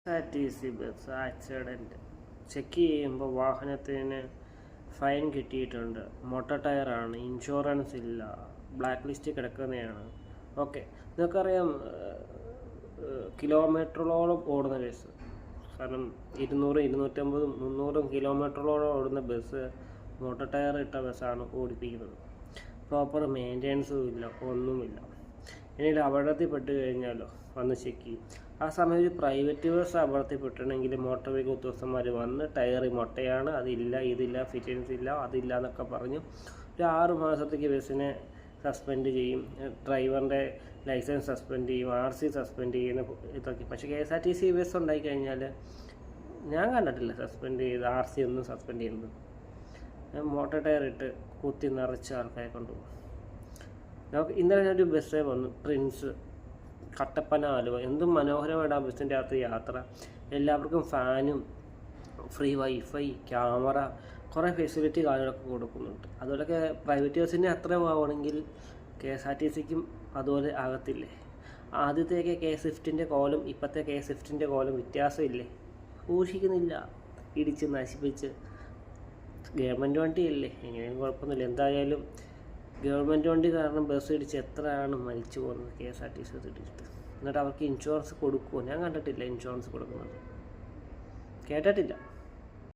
KSRTC bus accident check ചെയ്യുമ്പോൾ വാഹനത്തിന് fine കിട്ടിയിട്ടുണ്ട്. മൊട്ട ടയറാണ്, ഇൻഷുറൻസ് ഇല്ല, ബ്ലാക്ക് ലിസ്റ്റ് കിടക്കുന്നതാണ്. ഓക്കെ, നിങ്ങൾക്കറിയാം കിലോമീറ്ററുകളോളം ഓടുന്ന ബസ്, കാരണം 200, 250, 300 കിലോമീറ്ററുകളോളം ഓടുന്ന ബസ് മൊട്ട ടയർ ഇട്ട ബസ്സാണ് ഓടിപ്പിക്കുന്നത്. പ്രോപ്പർ മെയിൻ്റെനൻസും ഇല്ല, ഒന്നുമില്ല. ഇനി അപകടത്തിൽപ്പെട്ട് കഴിഞ്ഞാലോ വന്ന് ചെക്ക് ചെയ്യും. ആ സമയം ഒരു പ്രൈവറ്റ് ബസ് അപകടത്തിൽപ്പെട്ടിട്ടുണ്ടെങ്കിൽ മോട്ടോർ വെഹിക്കിൾ ഉദ്യോഗസ്ഥന്മാർ വന്ന് ടയർ മൊട്ടയാണ്, അതില്ല, ഇതില്ല, ഫിറ്റിങ്സ് ഇല്ല, അതില്ല എന്നൊക്കെ പറഞ്ഞു ഒരു 6 മാസത്തേക്ക് ബസ്സിനെ സസ്പെൻഡ് ചെയ്യും. ഡ്രൈവറിൻ്റെ ലൈസൻസ് സസ്പെൻഡ് ചെയ്യും, RC സസ്പെൻഡ് ചെയ്യുന്ന ഇതൊക്കെ. പക്ഷേ KSRTC ബസ് ഉണ്ടായിക്കഴിഞ്ഞാൽ ഞാൻ കണ്ടിട്ടില്ല സസ്പെൻഡ് ചെയ്ത് RC ഒന്നും സസ്പെൻഡ് ചെയ്യുന്നത്. മോട്ടോർ ടയർ ഇട്ട് കുത്തി നിറച്ച് ആൾക്കാരെ കൊണ്ടുപോകും. നമുക്ക് ഇന്നലെ ഒരു ബസ് വന്നു, പ്രിൻസ്, കട്ടപ്പന, ആലുവ. എന്തും മനോഹരമായിട്ട് ആ ബസ്സിൻ്റെ അകത്ത് യാത്ര. എല്ലാവർക്കും ഫാനും ഫ്രീ വൈഫൈ, ക്യാമറ, കുറേ ഫെസിലിറ്റി കാര്യങ്ങളൊക്കെ കൊടുക്കുന്നുണ്ട്. അതുപോലൊക്കെ പ്രൈവറ്റ് ബസ്സിൻ്റെ അത്ര ആവുകയാണെങ്കിൽ KSRTCക്കും അതുപോലെ ആകത്തില്ലേ? ആദ്യത്തെയൊക്കെ K-Swiftൻ്റെ കോലം ഇപ്പോഴത്തെ K-Swiftൻ്റെ കോലം വ്യത്യാസമില്ലേ? സൂക്ഷിക്കുന്നില്ല, ഇടിച്ച് നശിപ്പിച്ച്. ഗവൺമെൻറ് വണ്ടിയല്ലേ, എങ്ങനെയും കുഴപ്പമൊന്നുമില്ല. എന്തായാലും ഗവൺമെൻറ് വണ്ടി കാരണം ബസ് ഇടിച്ച് എത്രയാണ് മരിച്ചു പോകുന്നത് KSRTC ബസ് ഇടിച്ചിട്ട്. എന്നിട്ട് അവർക്ക് ഇൻഷുറൻസ് കൊടുക്കുമോ? ഞാൻ കണ്ടിട്ടില്ല ഇൻഷുറൻസ് കൊടുക്കുന്നത്, കേട്ടിട്ടില്ല.